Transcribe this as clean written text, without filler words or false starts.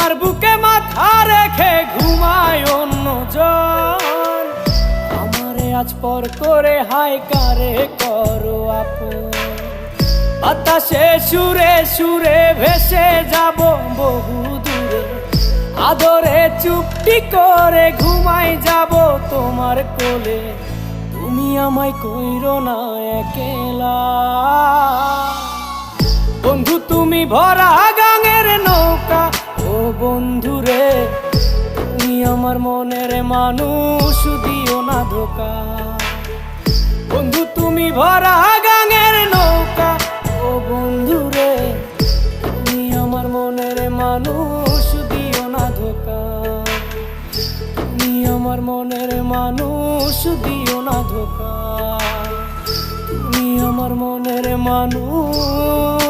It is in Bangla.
তোমার বুকে মাথা রেখে ঘুমায় অন্যজন, আমারে আজ পর করে হায় কারে করো আপন। বাতাসে সুরে সুরে ভেসে যাব বহু দূরে, আদরে চুপটি করে ঘুমাই যাব তোমার কোলে। তুমি আমায় কইরো না একলা বন্ধু, তুমি ভরা গাঙের নৌকা ও বন্ধুরে, তুমি আমার মনের মানুষ, দিও না ধোকা। বন্ধু তুমি ভরা গাঙের নৌকা ও বন্ধুরে, তুমি আমার মনের মানুষ, দিও না ধোকা। তুমি আমার মনের মানুষ, দিও না ধোকা। তুমি আমার মনের মানুষ।